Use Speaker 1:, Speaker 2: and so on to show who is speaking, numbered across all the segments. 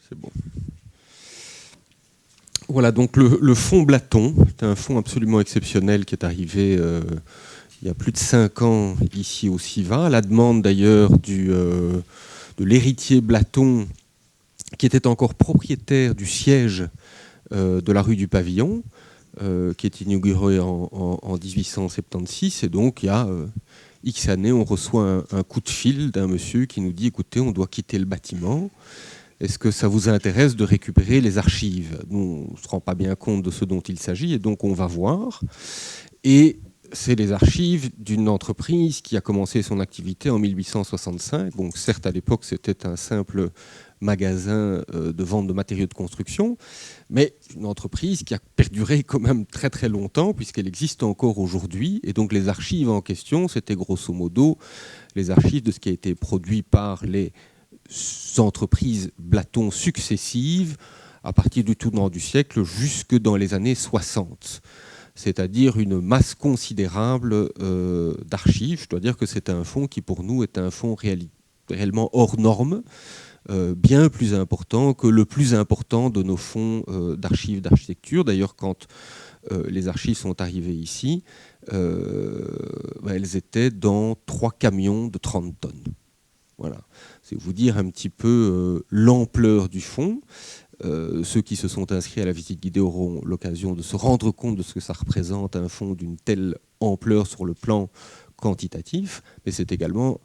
Speaker 1: C'est bon. Voilà, donc le fonds Blaton, c'est un fonds absolument exceptionnel qui est arrivé il y a plus de 5 ans ici au CIVA, à la demande d'ailleurs de l'héritier Blaton, qui était encore propriétaire du siège de la rue du Pavillon, qui est inauguré en 1876. Et donc, il y a X années, on reçoit un coup de fil d'un monsieur qui nous dit « Écoutez, on doit quitter le bâtiment. Est-ce que ça vous intéresse de récupérer les archives ?» Nous, on ne se rend pas bien compte de ce dont il s'agit, et donc on va voir. Et c'est les archives d'une entreprise qui a commencé son activité en 1865. Donc certes, à l'époque, c'était un simple magasin de vente de matériaux de construction, mais une entreprise qui a perduré quand même très très longtemps, puisqu'elle existe encore aujourd'hui. Et donc les archives en question, c'était grosso modo les archives de ce qui a été produit par les entreprises Blaton successives à partir du tournant du siècle jusque dans les années 60. C'est-à-dire une masse considérable d'archives. Je dois dire que c'est un fonds qui, pour nous, est un fonds réellement hors norme, bien plus important que le plus important de nos fonds d'archives d'architecture. D'ailleurs, quand les archives sont arrivées ici, elles étaient dans 3 camions de 30 tonnes. Voilà. C'est vous dire un petit peu l'ampleur du fonds. Ceux qui se sont inscrits à la visite guidée auront l'occasion de se rendre compte de ce que ça représente un fonds d'une telle ampleur sur le plan quantitatif, mais c'est également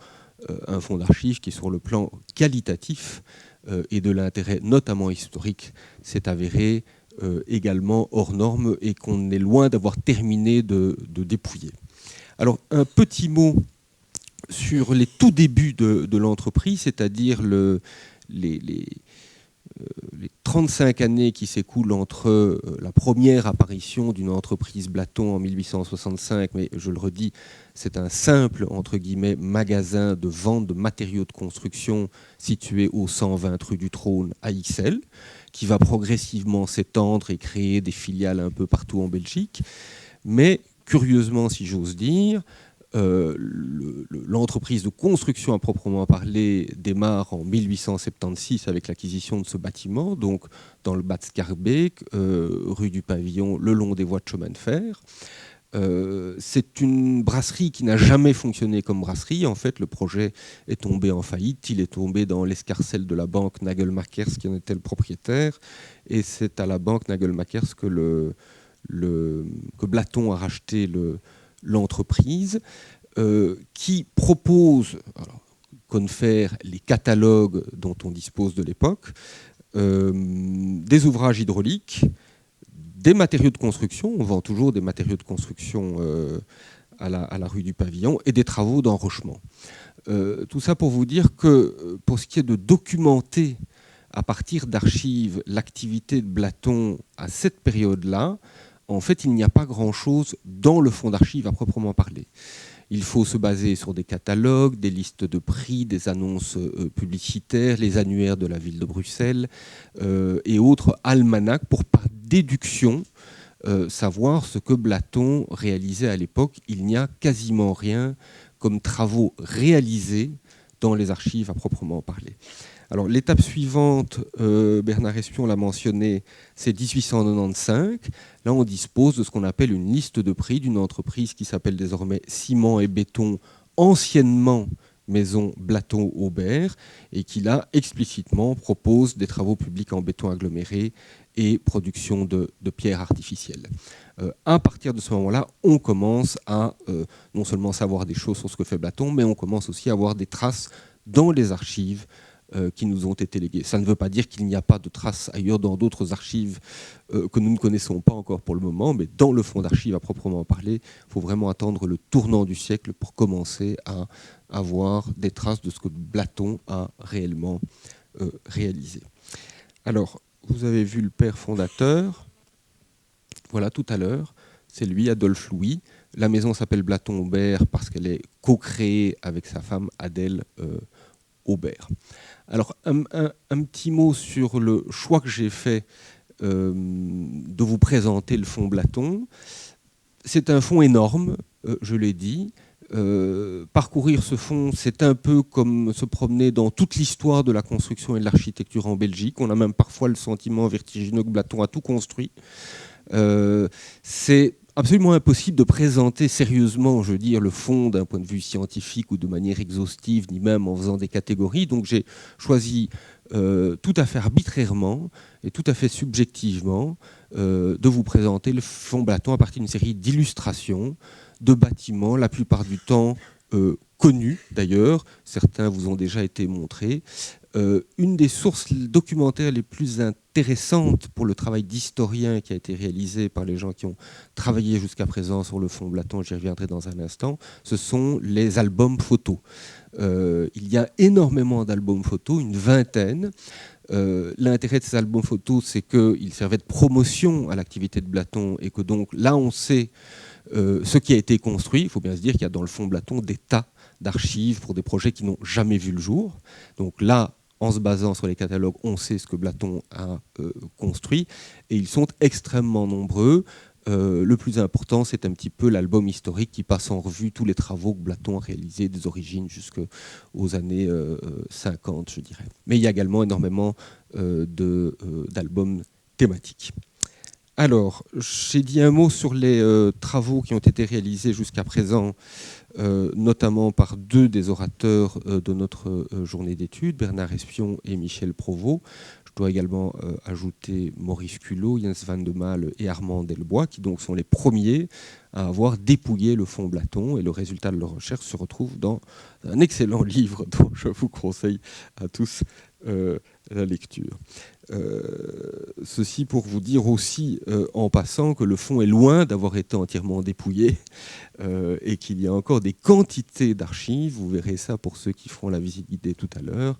Speaker 1: un fonds d'archives qui, sur le plan qualitatif et de l'intérêt notamment historique, s'est avéré également hors norme et qu'on est loin d'avoir terminé de dépouiller. Alors, un petit mot sur les tout débuts de l'entreprise, c'est-à-dire les 35 années qui s'écoulent entre la première apparition d'une entreprise Blaton en 1865, mais je le redis, c'est un simple, entre guillemets, magasin de vente de matériaux de construction situé au 120 rue du Trône à Ixelles, qui va progressivement s'étendre et créer des filiales un peu partout en Belgique. Mais curieusement, si j'ose dire, l'entreprise de construction à proprement parler démarre en 1876 avec l'acquisition de ce bâtiment, donc dans le Bad Schaerbeek, rue du Pavillon, le long des voies de chemin de fer. C'est une brasserie qui n'a jamais fonctionné comme brasserie. En fait, le projet est tombé en faillite. Il est tombé dans l'escarcelle de la banque Nagel-Makers qui en était le propriétaire. Et c'est à la banque Nagel-Makers que Blaton a racheté l'entreprise, qui propose, confère les catalogues dont on dispose de l'époque, des ouvrages hydrauliques, des matériaux de construction, on vend toujours des matériaux de construction à la rue du Pavillon, et des travaux d'enrochement. Tout ça pour vous dire que pour ce qui est de documenter à partir d'archives l'activité de Blaton à cette période-là, en fait, il n'y a pas grand-chose dans le fonds d'archives à proprement parler. Il faut se baser sur des catalogues, des listes de prix, des annonces publicitaires, les annuaires de la ville de Bruxelles et autres almanachs pour, par déduction, savoir ce que Blaton réalisait à l'époque. Il n'y a quasiment rien comme travaux réalisés dans les archives à proprement parler. Alors, l'étape suivante, Bernard Espion l'a mentionné, c'est 1895. Là, on dispose de ce qu'on appelle une liste de prix d'une entreprise qui s'appelle désormais Ciment et Béton, anciennement Maison Blaton-Aubert, et qui, là, explicitement propose des travaux publics en béton aggloméré et production de pierres artificielles. À partir de ce moment-là, on commence à non seulement savoir des choses sur ce que fait Blaton, mais on commence aussi à avoir des traces dans les archives qui nous ont été léguées. Ça ne veut pas dire qu'il n'y a pas de traces ailleurs dans d'autres archives que nous ne connaissons pas encore pour le moment, mais dans le fonds d'archives à proprement parler, il faut vraiment attendre le tournant du siècle pour commencer à avoir des traces de ce que Blaton a réellement réalisé. Alors, vous avez vu le père fondateur, voilà, tout à l'heure, c'est lui, Adolphe Louis. La maison s'appelle Blaton-Aubert parce qu'elle est co-créée avec sa femme Adèle Aubert. Alors, un petit mot sur le choix que j'ai fait de vous présenter le fonds Blaton. C'est un fonds énorme, je l'ai dit. Parcourir ce fonds, c'est un peu comme se promener dans toute l'histoire de la construction et de l'architecture en Belgique. On a même parfois le sentiment vertigineux que Platon a tout construit. C'est absolument impossible de présenter sérieusement, je veux dire, le fond d'un point de vue scientifique ou de manière exhaustive, ni même en faisant des catégories. Donc j'ai choisi tout à fait arbitrairement et tout à fait subjectivement de vous présenter le fond Platon à partir d'une série d'illustrations, de bâtiments, la plupart du temps connus d'ailleurs, certains vous ont déjà été montrés. Une des sources documentaires les plus intéressantes pour le travail d'historien qui a été réalisé par les gens qui ont travaillé jusqu'à présent sur le fond Platon, j'y reviendrai dans un instant, ce sont les albums photos. Il y a énormément d'albums photos, une vingtaine. L'intérêt de ces albums photos, c'est qu'ils servaient de promotion à l'activité de Platon et que donc là on sait ce qui a été construit. Il faut bien se dire qu'il y a dans le fond Platon des tas d'archives pour des projets qui n'ont jamais vu le jour. Donc là, en se basant sur les catalogues, on sait ce que Platon a construit et ils sont extrêmement nombreux. Le plus important, c'est un petit peu l'album historique qui passe en revue tous les travaux que Platon a réalisés des origines jusqu'aux années 50, je dirais. Mais il y a également énormément d'albums thématiques. Alors, j'ai dit un mot sur les travaux qui ont été réalisés jusqu'à présent, notamment par deux des orateurs de notre journée d'études, Bernard Espion et Michel Provost. Je dois également ajouter Maurice Culot, Jens van de Malle et Armand Delbois, qui donc sont les premiers à avoir dépouillé le fond Platon. Et le résultat de leur recherche se retrouve dans un excellent livre dont je vous conseille à tous la lecture. Ceci pour vous dire aussi en passant que le fond est loin d'avoir été entièrement dépouillé et qu'il y a encore des quantités d'archives, vous verrez ça pour ceux qui feront la visite guidée tout à l'heure,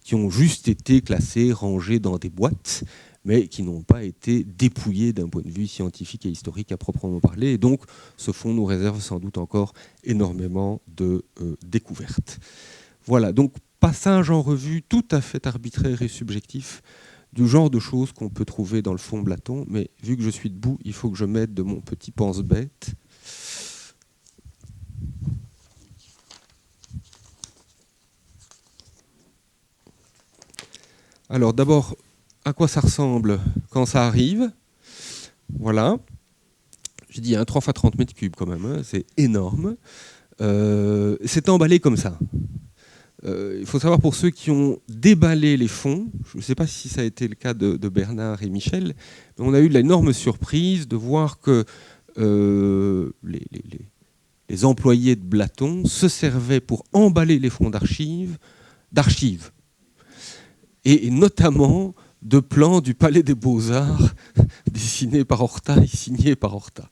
Speaker 1: qui ont juste été classées, rangées dans des boîtes, mais qui n'ont pas été dépouillées d'un point de vue scientifique et historique à proprement parler. Et donc ce fond nous réserve sans doute encore énormément de découvertes. Voilà, donc passage en revue tout à fait arbitraire et subjectif du genre de choses qu'on peut trouver dans le fond Platon, mais vu que je suis debout, il faut que je m'aide de mon petit pense-bête. Alors d'abord, à quoi ça ressemble quand ça arrive? Voilà. J'ai dit 3 x 30 mètres cubes quand même, hein, c'est énorme. C'est emballé comme ça. Il faut savoir pour ceux qui ont déballé les fonds, je ne sais pas si ça a été le cas de Bernard et Michel, mais on a eu l'énorme surprise de voir que les employés de Platon se servaient pour emballer les fonds d'archives, et notamment de plans du Palais des Beaux-Arts dessinés par Horta et signés par Horta.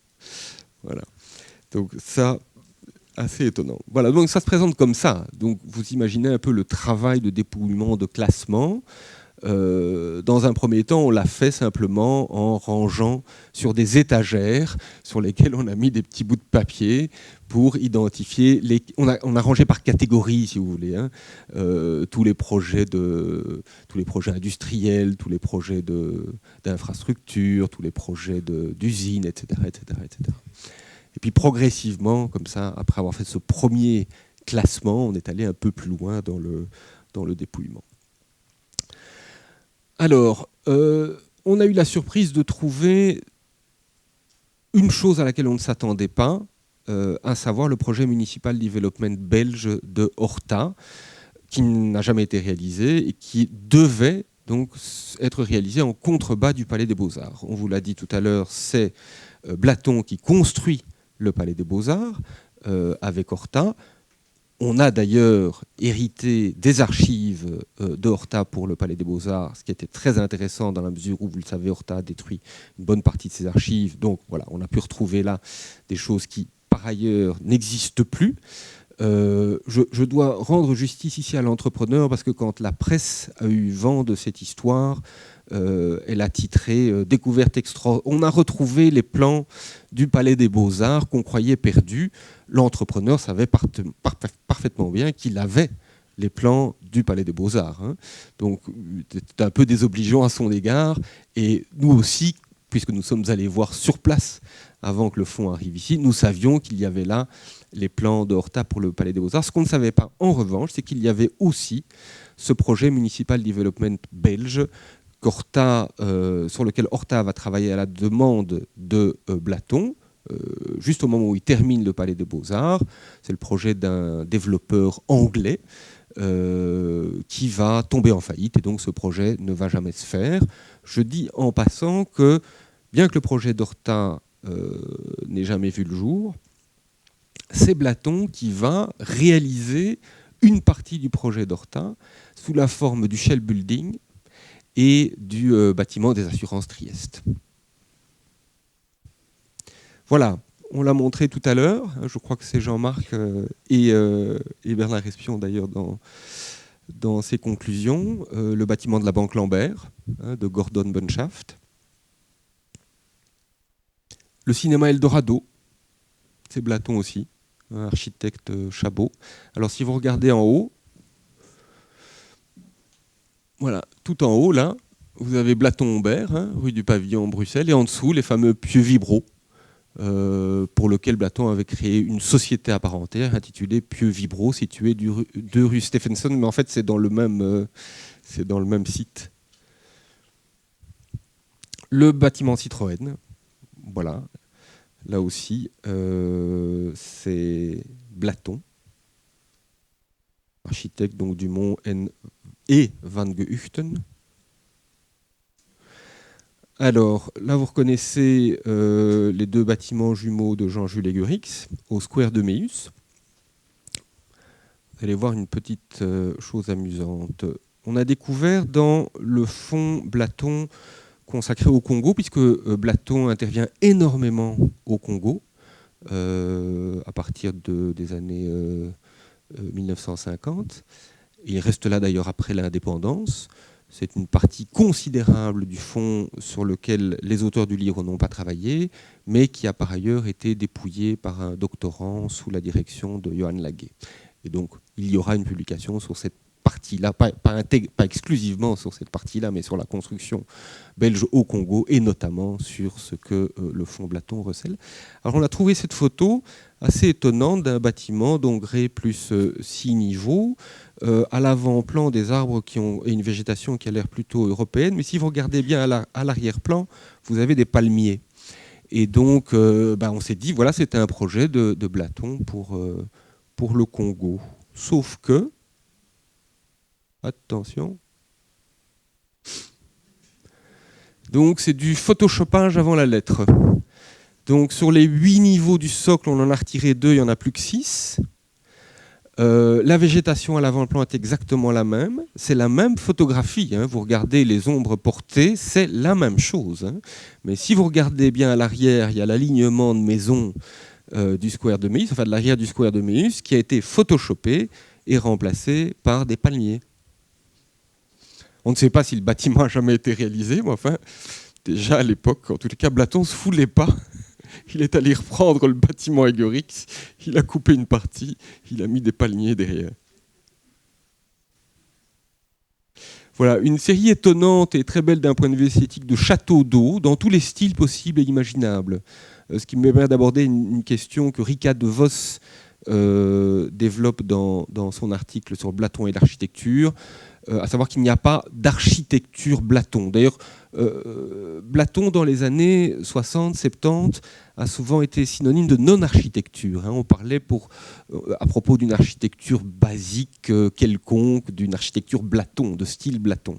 Speaker 1: Voilà. Donc ça, assez étonnant. Voilà, donc ça se présente comme ça. Donc vous imaginez un peu le travail de dépouillement, de classement. Dans un premier temps, on l'a fait simplement en rangeant sur des étagères sur lesquelles on a mis des petits bouts de papier pour identifier les. On a rangé par catégorie, si vous voulez, hein, tous les projets industriels, tous les projets d'infrastructures, tous les projets d'usines, etc., etc., etc. Et puis progressivement, comme ça, après avoir fait ce premier classement, on est allé un peu plus loin dans le dépouillement. Alors, on a eu la surprise de trouver une chose à laquelle on ne s'attendait pas, à savoir le projet Municipal Development belge de Horta, qui n'a jamais été réalisé et qui devait donc être réalisé en contrebas du Palais des Beaux-Arts. On vous l'a dit tout à l'heure, c'est Platon qui construit le Palais des Beaux-Arts avec Horta. On a d'ailleurs hérité des archives de Horta pour le Palais des Beaux-Arts, ce qui était très intéressant dans la mesure où, vous le savez, Horta a détruit une bonne partie de ses archives. Donc voilà, on a pu retrouver là des choses qui, par ailleurs, n'existent plus. Je dois rendre justice ici à l'entrepreneur parce que quand la presse a eu vent de cette histoire, elle a titré Découverte extra. On a retrouvé les plans du Palais des Beaux-Arts qu'on croyait perdus. L'entrepreneur savait parfaitement bien qu'il avait les plans du Palais des Beaux-Arts. Hein. Donc, c'était un peu désobligeant à son égard. Et nous aussi, puisque nous sommes allés voir sur place avant que le fonds arrive ici, nous savions qu'il y avait là les plans de Horta pour le Palais des Beaux-Arts. Ce qu'on ne savait pas, en revanche, c'est qu'il y avait aussi ce projet Municipal Development belge sur lequel Horta va travailler à la demande de Blaton, juste au moment où il termine le Palais des Beaux-Arts. C'est le projet d'un développeur anglais qui va tomber en faillite, et donc ce projet ne va jamais se faire. Je dis en passant que, bien que le projet d'Horta n'ait jamais vu le jour, c'est Blaton qui va réaliser une partie du projet d'Horta sous la forme du Shell Building et du bâtiment des assurances Trieste. Voilà, on l'a montré tout à l'heure, je crois que c'est Jean-Marc et Bernard Espion d'ailleurs dans ses conclusions, le bâtiment de la Banque Lambert, de Gordon Bunshaft. Le cinéma Eldorado, c'est Blaton aussi, architecte Chabot. Alors si vous regardez en haut, voilà, tout en haut là, vous avez Blaton-Humbert, rue du Pavillon, Bruxelles, et en dessous les fameux Pieux Vibro, pour lequel Blaton avait créé une société à part entière intitulée Pieux Vibro, située 2 rue Stephenson, mais en fait c'est dans le même site. Le bâtiment Citroën, voilà, là aussi c'est Blaton, architecte donc du Mont et Van Gehuchten. Alors, là, vous reconnaissez les 2 bâtiments jumeaux de Jean-Jules Egurix, au Square de Meus. Vous allez voir une petite chose amusante. On a découvert dans le fonds Blaton consacré au Congo, puisque Blaton intervient énormément au Congo, à partir des années 1950. Il reste là d'ailleurs après l'indépendance. C'est une partie considérable du fonds sur lequel les auteurs du livre n'ont pas travaillé, mais qui a par ailleurs été dépouillé par un doctorant sous la direction de Johan Laguet. Et donc, il y aura une publication sur cette partie-là, pas exclusivement sur cette partie-là, mais sur la construction belge au Congo, et notamment sur ce que le fonds Blaton recèle. Alors, on a trouvé cette photo assez étonnante d'un bâtiment d'Ongré plus 6 niveaux, à l'avant-plan des arbres et une végétation qui a l'air plutôt européenne, mais si vous regardez bien à l'arrière-plan, vous avez des palmiers. Et donc, on s'est dit, voilà, c'était un projet de Blaton pour le Congo. Sauf que, attention, donc c'est du photoshopage avant la lettre. Donc sur les 8 niveaux du socle, on en a retiré 2, il n'y en a plus que 6. La végétation à l'avant-plan est exactement la même, c'est la même photographie, vous regardez les ombres portées, c'est la même chose. Mais si vous regardez bien à l'arrière, il y a l'alignement de maisons du Square de Meus, enfin de l'arrière du Square de Meus, qui a été photoshopé et remplacé par des palmiers. On ne sait pas si le bâtiment a jamais été réalisé, mais enfin, déjà à l'époque, en tous les cas, Blaton ne se foulait pas. Il est allé reprendre le bâtiment Egurix, il a coupé une partie, il a mis des palmiers derrière. Voilà, une série étonnante et très belle d'un point de vue esthétique de châteaux d'eau, dans tous les styles possibles et imaginables. Ce qui me permet d'aborder une question que Rika de Vos développe dans son article sur Blaton et l'architecture, à savoir qu'il n'y a pas d'architecture Blaton. D'ailleurs, Blaton, dans les années 60-70, a souvent été synonyme de non-architecture. On parlait à propos d'une architecture basique quelconque, d'une architecture Blaton, de style Blaton.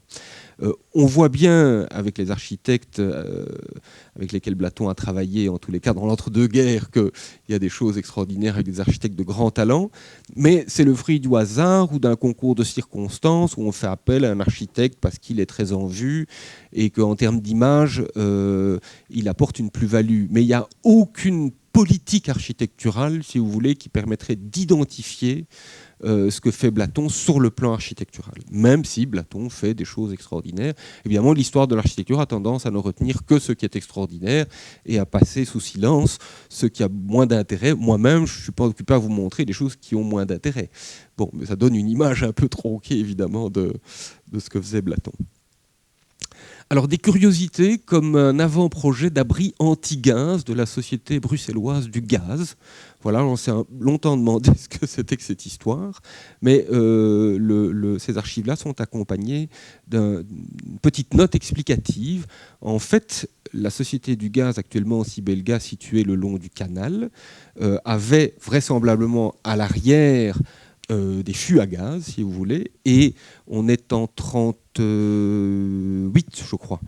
Speaker 1: On voit bien avec les architectes avec lesquels Blaton a travaillé, en tous les cas dans l'entre-deux-guerres, qu'il y a des choses extraordinaires avec des architectes de grand talent, mais c'est le fruit du hasard ou d'un concours de circonstances où on fait appel à un architecte parce qu'il est très en vue et qu'en termes d'image, il apporte une plus-value. Mais il n'y a aucune politique architecturale, si vous voulez, qui permettrait d'identifier ce que fait Blaton sur le plan architectural, même si Blaton fait des choses extraordinaires. Évidemment, l'histoire de l'architecture a tendance à ne retenir que ce qui est extraordinaire et à passer sous silence ce qui a moins d'intérêt. Moi-même, je ne suis pas occupé à vous montrer des choses qui ont moins d'intérêt. Bon, mais ça donne une image un peu tronquée, évidemment, de ce que faisait Blaton. Alors des curiosités comme un avant-projet d'abri anti-gaz de la société bruxelloise du gaz. Voilà, on s'est longtemps demandé ce que c'était que cette histoire, mais ces archives-là sont accompagnées d'une petite note explicative. En fait, la société du gaz, actuellement Sibelga, située le long du canal, avait vraisemblablement à l'arrière des fûts à gaz, si vous voulez, et on est en 38, je crois,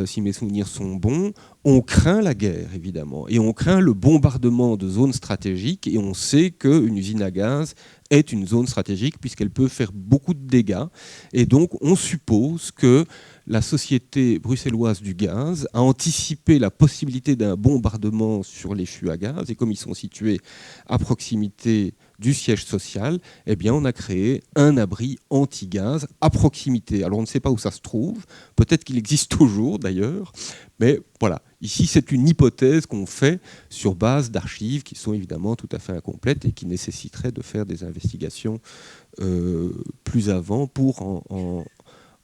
Speaker 1: si mes souvenirs sont bons. On craint la guerre, évidemment, et on craint le bombardement de zones stratégiques, et on sait qu'une usine à gaz est une zone stratégique puisqu'elle peut faire beaucoup de dégâts, et donc on suppose que la société bruxelloise du gaz a anticipé la possibilité d'un bombardement sur les fûts à gaz, et comme ils sont situés à proximité du siège social, eh bien, on a créé un abri anti-gaz à proximité. Alors, on ne sait pas où ça se trouve, peut-être qu'il existe toujours d'ailleurs, mais voilà, ici, c'est une hypothèse qu'on fait sur base d'archives qui sont évidemment tout à fait incomplètes et qui nécessiteraient de faire des investigations plus avant pour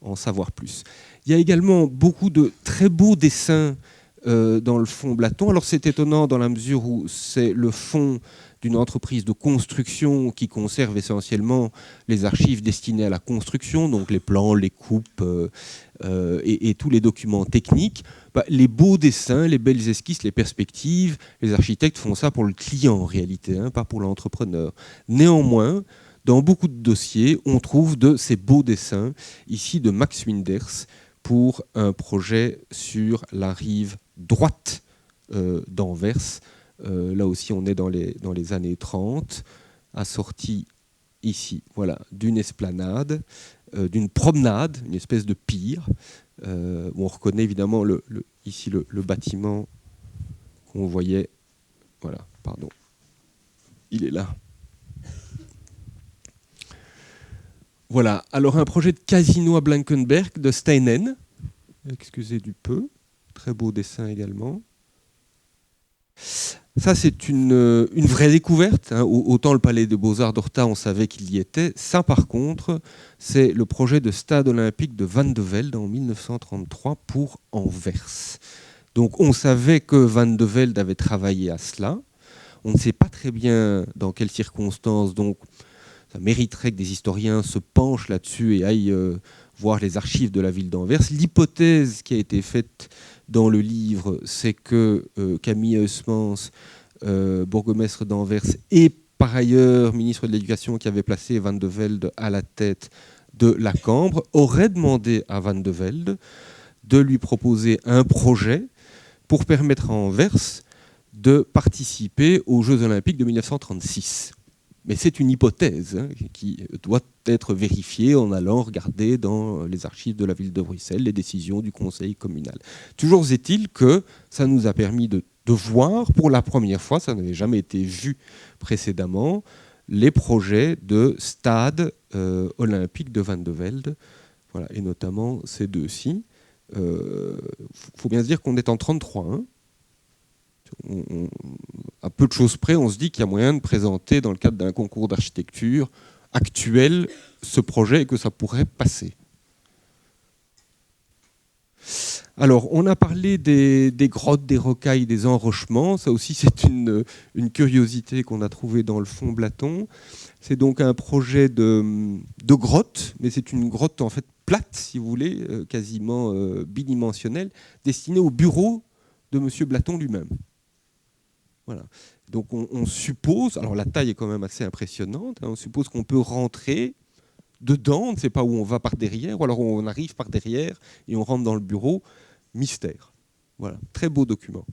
Speaker 1: en savoir plus. Il y a également beaucoup de très beaux dessins dans le fonds Blaton. Alors, c'est étonnant dans la mesure où c'est le fonds d'une entreprise de construction qui conserve essentiellement les archives destinées à la construction, donc les plans, les coupes et tous les documents techniques. Les beaux dessins, les belles esquisses, les perspectives, les architectes font ça pour le client en réalité, pas pour l'entrepreneur. Néanmoins, dans beaucoup de dossiers, on trouve de ces beaux dessins, ici de Max Winders, pour un projet sur la rive droite d'Anvers. Là aussi, on est dans les années 30, assorti ici, voilà, d'une esplanade, d'une promenade, une espèce de pier, où on reconnaît évidemment ici le bâtiment qu'on voyait. Voilà, pardon, il est là. Voilà, alors un projet de casino à Blankenberg de Steinen, excusez du peu, très beau dessin également. Ça, c'est une vraie découverte. Autant le Palais des Beaux-Arts d'Horta, on savait qu'il y était. Ça, par contre, c'est le projet de stade olympique de Van de Velde en 1933 pour Anvers. Donc, on savait que Van de Velde avait travaillé à cela. On ne sait pas très bien dans quelles circonstances. Donc, ça mériterait que des historiens se penchent là-dessus et aillent voir les archives de la ville d'Anvers. L'hypothèse qui a été faite dans le livre, c'est que Camille Huysmans, bourgmestre d'Anvers, et par ailleurs ministre de l'Éducation qui avait placé Van de Velde à la tête de la Cambre, aurait demandé à Van de Velde de lui proposer un projet pour permettre à Anvers de participer aux Jeux Olympiques de 1936. Mais c'est une hypothèse qui doit être vérifiée en allant regarder dans les archives de la ville de Bruxelles les décisions du conseil communal. Toujours est-il que ça nous a permis de voir pour la première fois, ça n'avait jamais été vu précédemment, les projets de stade olympique de Van de Velde, voilà, et notamment ces deux-ci. Faut bien se dire qu'on est en 1933, à peu de choses près, on se dit qu'il y a moyen de présenter dans le cadre d'un concours d'architecture actuel ce projet et que ça pourrait passer. Alors, on a parlé des grottes, des rocailles, des enrochements. Ça aussi, c'est une curiosité qu'on a trouvée dans le fonds Blaton. C'est donc un projet de grotte, mais c'est une grotte en fait plate, si vous voulez, quasiment bidimensionnelle, destinée au bureau de M. Blaton lui-même. Voilà. Donc on suppose, alors la taille est quand même assez impressionnante, on suppose qu'on peut rentrer dedans, on ne sait pas où on va par derrière, ou alors on arrive par derrière et on rentre dans le bureau, mystère. Voilà, très beau document.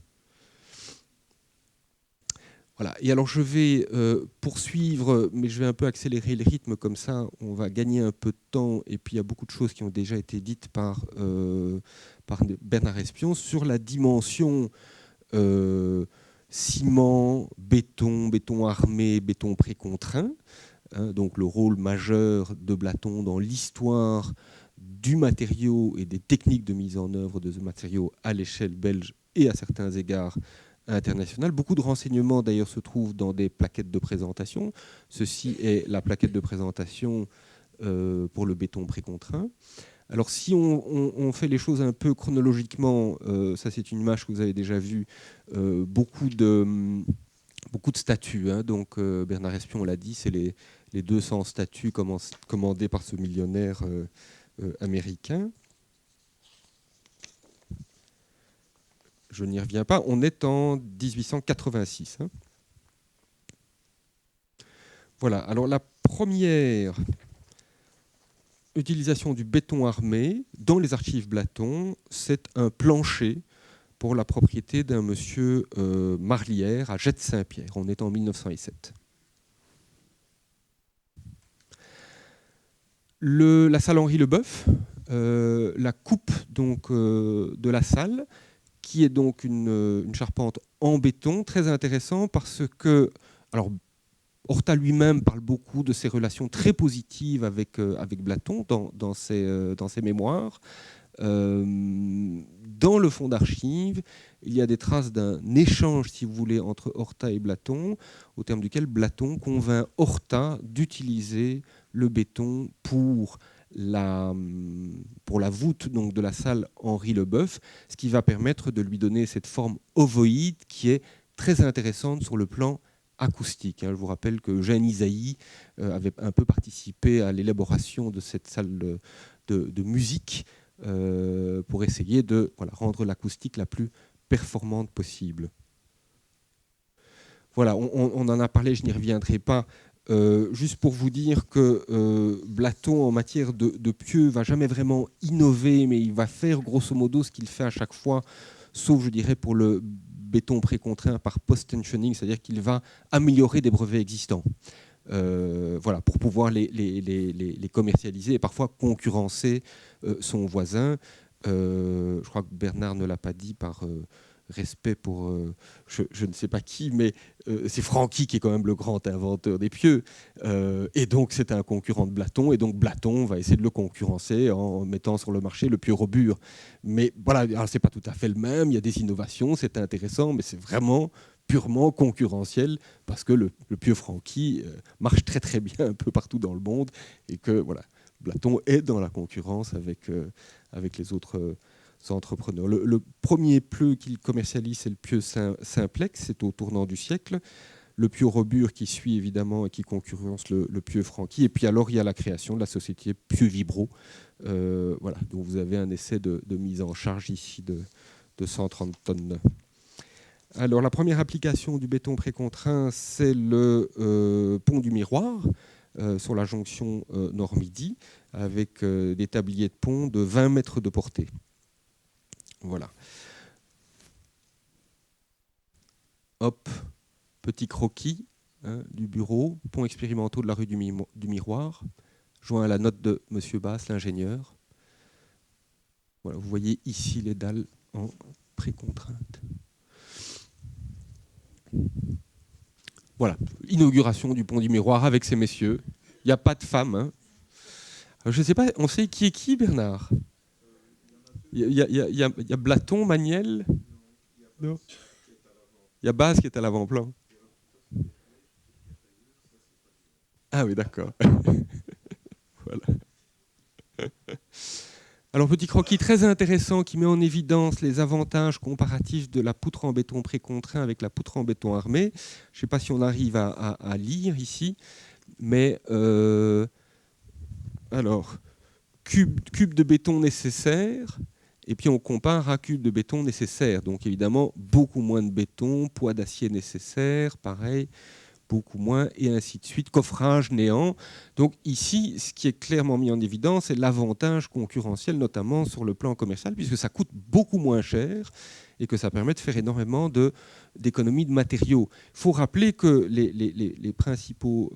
Speaker 1: Voilà. Et alors je vais poursuivre, mais je vais un peu accélérer le rythme, comme ça on va gagner un peu de temps, et puis il y a beaucoup de choses qui ont déjà été dites par Bernard Espion sur la dimension ciment, béton armé, béton précontraint, donc le rôle majeur de Blaton dans l'histoire du matériau et des techniques de mise en œuvre de ce matériau à l'échelle belge et à certains égards internationale. Beaucoup de renseignements d'ailleurs se trouvent dans des plaquettes de présentation. Ceci est la plaquette de présentation pour le béton précontraint. Alors si on fait les choses un peu chronologiquement, ça c'est une image que vous avez déjà vue, beaucoup de statues, hein. Donc Bernard Espion l'a dit, c'est les 200 statues commandées par ce millionnaire américain. Je n'y reviens pas, on est en 1886. Hein. Voilà, alors la première utilisation du béton armé dans les archives Blaton, c'est un plancher pour la propriété d'un monsieur Marlière à Jette-Saint-Pierre. On est en 1907. La salle Henri Leboeuf, la coupe donc, de la salle, qui est donc une charpente en béton, très intéressant parce que, alors, Horta lui-même parle beaucoup de ses relations très positives avec Blaton dans ses mémoires. Dans le fonds d'archives, il y a des traces d'un échange, si vous voulez, entre Horta et Blaton, au terme duquel Blaton convainc Horta d'utiliser le béton pour la voûte donc, de la salle Henri Leboeuf, ce qui va permettre de lui donner cette forme ovoïde qui est très intéressante sur le plan acoustique. Je vous rappelle que Eugène Ysaÿe avait un peu participé à l'élaboration de cette salle de musique pour essayer de rendre l'acoustique la plus performante possible. Voilà, on en a parlé, je n'y reviendrai pas. Juste pour vous dire que Blaton, en matière de pieux, va jamais vraiment innover, mais il va faire grosso modo ce qu'il fait à chaque fois, sauf, je dirais, pour le béton précontraint par post-tensioning, c'est-à-dire qu'il va améliorer des brevets existants. Voilà, pour pouvoir les commercialiser et parfois concurrencer son voisin. Je crois que Bernard ne l'a pas dit par respect pour je ne sais pas qui, mais c'est Francky qui est quand même le grand inventeur des pieux. Et donc c'est un concurrent de Blaton, et donc Blaton va essayer de le concurrencer en mettant sur le marché le pieu Robur. Mais voilà, c'est pas tout à fait le même, il y a des innovations, c'est intéressant, mais c'est vraiment purement concurrentiel parce que le pieu Francky marche très très bien un peu partout dans le monde et que voilà, Blaton est dans la concurrence avec les autres entrepreneurs. Le premier pieu qu'il commercialise, c'est le pieu Simplex, c'est au tournant du siècle. Le pieu Robur qui suit évidemment et qui concurrence le pieu Francky. Et puis alors il y a la création de la société Pieux Vibro, voilà, dont vous avez un essai de mise en charge ici de 130 tonnes. Alors, la première application du béton précontraint, c'est le pont du Miroir, sur la jonction Nord-Midi, avec des tabliers de pont de 20 mètres de portée. Voilà. Hop, petit croquis du bureau, pont expérimentaux de la rue du Miroir, joint à la note de M. Basse, l'ingénieur. Voilà, vous voyez ici les dalles en précontrainte. Voilà, inauguration du pont du Miroir avec ces messieurs. Il n'y a pas de femmes. Hein. Je ne sais pas, on sait qui est qui, Bernard? Il y a Blaton, Maniel. Non. Il y a Baz qui est à l'avant-plan. Ah oui, d'accord. Voilà. Alors, petit croquis très intéressant qui met en évidence les avantages comparatifs de la poutre en béton précontraint avec la poutre en béton armé. Je ne sais pas si on arrive à lire ici, mais alors, cube de béton nécessaire, et puis on compare à cube de béton nécessaire. Donc évidemment, beaucoup moins de béton, poids d'acier nécessaire, pareil, beaucoup moins, et ainsi de suite, coffrage néant. Donc ici, ce qui est clairement mis en évidence, c'est l'avantage concurrentiel, notamment sur le plan commercial, puisque ça coûte beaucoup moins cher et que ça permet de faire énormément d'économies de matériaux. Il faut rappeler que les principaux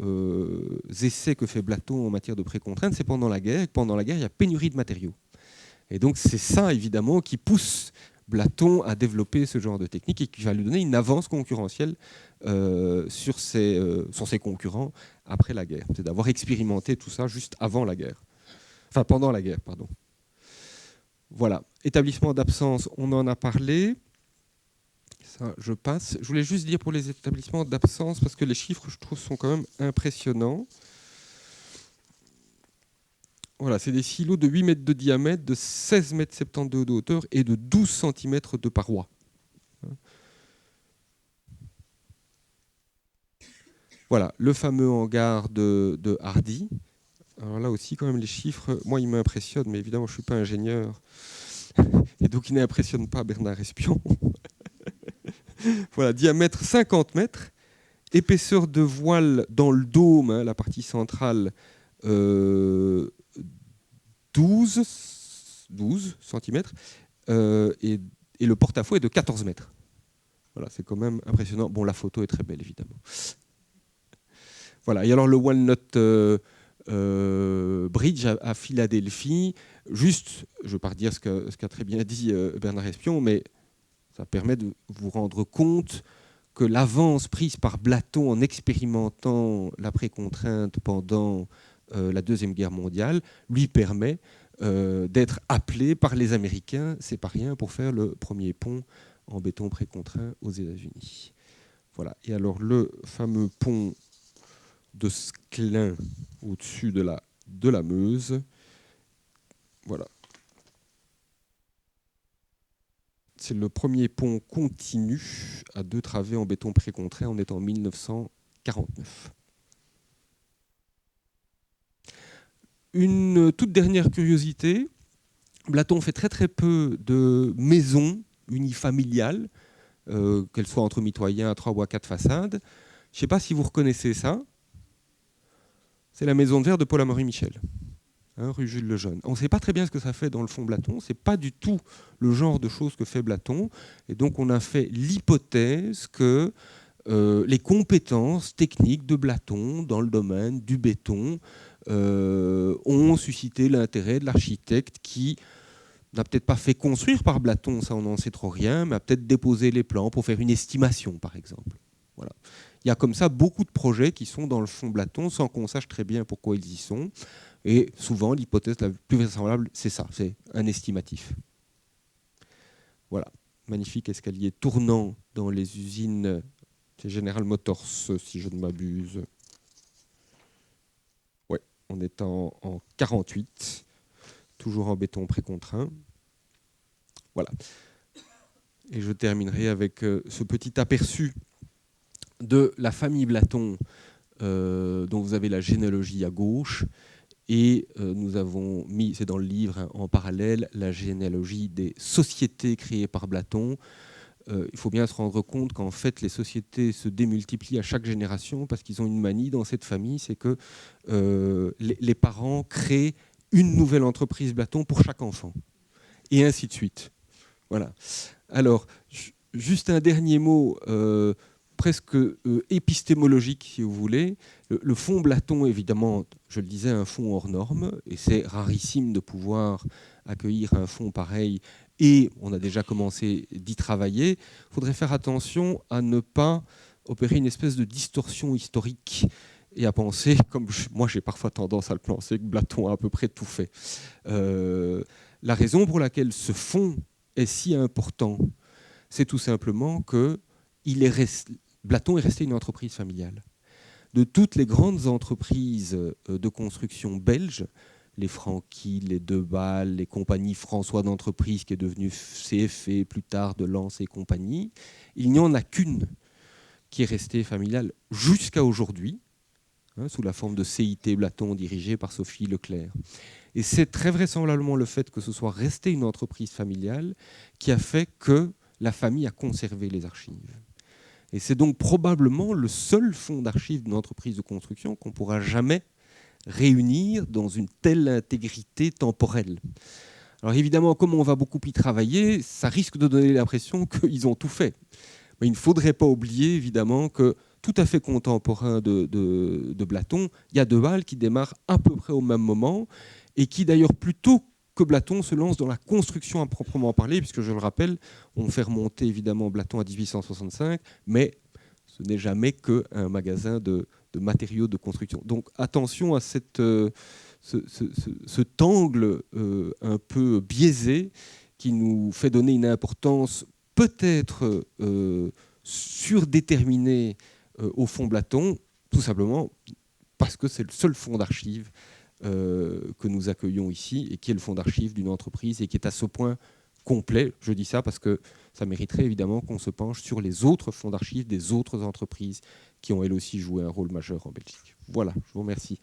Speaker 1: essais que fait Blaton en matière de précontrainte, c'est pendant la guerre. Et pendant la guerre, il y a pénurie de matériaux. Et donc c'est ça, évidemment, qui pousse Blaton à développer ce genre de technique et qui va lui donner une avance concurrentielle sur ses concurrents après la guerre. C'est d'avoir expérimenté tout ça juste avant la guerre. Enfin, pendant la guerre, pardon. Voilà. Établissement d'absence, on en a parlé. Ça, je passe. Je voulais juste dire pour les établissements d'absence, parce que les chiffres, je trouve, sont quand même impressionnants. Voilà, c'est des silos de 8 mètres de diamètre, de 16 mètres 72 de hauteur et de 12 cm de paroi. Voilà, le fameux hangar de Hardy. Alors là aussi, quand même, les chiffres, moi, ils m'impressionnent, mais évidemment, je ne suis pas ingénieur. Et donc, ils n'impressionnent pas Bernard Espion. Voilà, diamètre 50 mètres, épaisseur de voile dans le dôme, hein, la partie centrale, 12 cm, et le porte-à-faux est de 14 mètres. Voilà, c'est quand même impressionnant. Bon, la photo est très belle, évidemment. Voilà, et alors le Walnut Bridge à Philadelphie, juste, je ne vais pas redire ce qu'a très bien dit Bernard Espion, mais ça permet de vous rendre compte que l'avance prise par Blaton en expérimentant la précontrainte pendant la Deuxième Guerre mondiale lui permet d'être appelé par les Américains, c'est pas rien, pour faire le premier pont en béton précontraint aux États-Unis. Voilà. Et alors le fameux pont de Sclin au-dessus de la Meuse, voilà. C'est le premier pont continu à 2 travées en béton précontraint. On est en 1949. Une toute dernière curiosité, Blaton fait très très peu de maisons unifamiliales, qu'elles soient entre mitoyens à 3 ou à 4 façades. Je ne sais pas si vous reconnaissez ça. C'est la maison de verre de Paul-Amaury Michel, hein, rue Jules Lejeune. On ne sait pas très bien ce que ça fait dans le fond Blaton. Ce n'est pas du tout le genre de choses que fait Blaton. Et donc on a fait l'hypothèse que les compétences techniques de Blaton dans le domaine du béton ont suscité l'intérêt de l'architecte qui n'a peut-être pas fait construire par Blaton, ça on n'en sait trop rien, mais a peut-être déposé les plans pour faire une estimation, par exemple. Voilà. Il y a comme ça beaucoup de projets qui sont dans le fond Blaton sans qu'on sache très bien pourquoi ils y sont. Et souvent, l'hypothèse la plus vraisemblable, c'est ça, c'est un estimatif. Voilà, magnifique escalier tournant dans les usines, c'est General Motors, si je ne m'abuse. Ouais, on est en 48, toujours en béton précontraint. Voilà. Et je terminerai avec ce petit aperçu de la famille Blaton, dont vous avez la généalogie à gauche. Et nous avons mis, c'est dans le livre, hein, en parallèle, la généalogie des sociétés créées par Blaton. Il faut bien se rendre compte qu'en fait, les sociétés se démultiplient à chaque génération parce qu'ils ont une manie dans cette famille, c'est que les parents créent une nouvelle entreprise Blaton pour chaque enfant. Et ainsi de suite. Voilà. Alors, juste un dernier mot, presque épistémologique, si vous voulez. Le fonds Blaton, évidemment, je le disais, un fonds hors norme, et c'est rarissime de pouvoir accueillir un fonds pareil, et on a déjà commencé d'y travailler. Il faudrait faire attention à ne pas opérer une espèce de distorsion historique et à penser, comme moi j'ai parfois tendance à le penser, que Blaton a à peu près tout fait. La raison pour laquelle ce fonds est si important, c'est tout simplement que Blaton est resté une entreprise familiale. De toutes les grandes entreprises de construction belges, les Franquis, les Debal, les compagnies François d'entreprise qui est devenue CFE, plus tard de Lens et compagnie, il n'y en a qu'une qui est restée familiale jusqu'à aujourd'hui, hein, sous la forme de CIT Blaton dirigée par Sophie Leclerc. Et c'est très vraisemblablement le fait que ce soit resté une entreprise familiale qui a fait que la famille a conservé les archives. Et c'est donc probablement le seul fonds d'archives d'une entreprise de construction qu'on ne pourra jamais réunir dans une telle intégrité temporelle. Alors évidemment, comme on va beaucoup y travailler, ça risque de donner l'impression qu'ils ont tout fait. Mais il ne faudrait pas oublier, évidemment, que tout à fait contemporain de Blaton, il y a Debal qui démarre à peu près au même moment et qui d'ailleurs plutôt que Blaton se lance dans la construction à proprement parler, puisque je le rappelle, on fait remonter évidemment Blaton à 1865, mais ce n'est jamais qu'un magasin de matériaux de construction. Donc attention à cet angle un peu biaisé qui nous fait donner une importance peut-être surdéterminée au fonds Blaton, tout simplement parce que c'est le seul fonds d'archives que nous accueillons ici et qui est le fonds d'archives d'une entreprise et qui est à ce point complet. Je dis ça parce que ça mériterait évidemment qu'on se penche sur les autres fonds d'archives des autres entreprises qui ont elles aussi joué un rôle majeur en Belgique. Voilà, je vous remercie.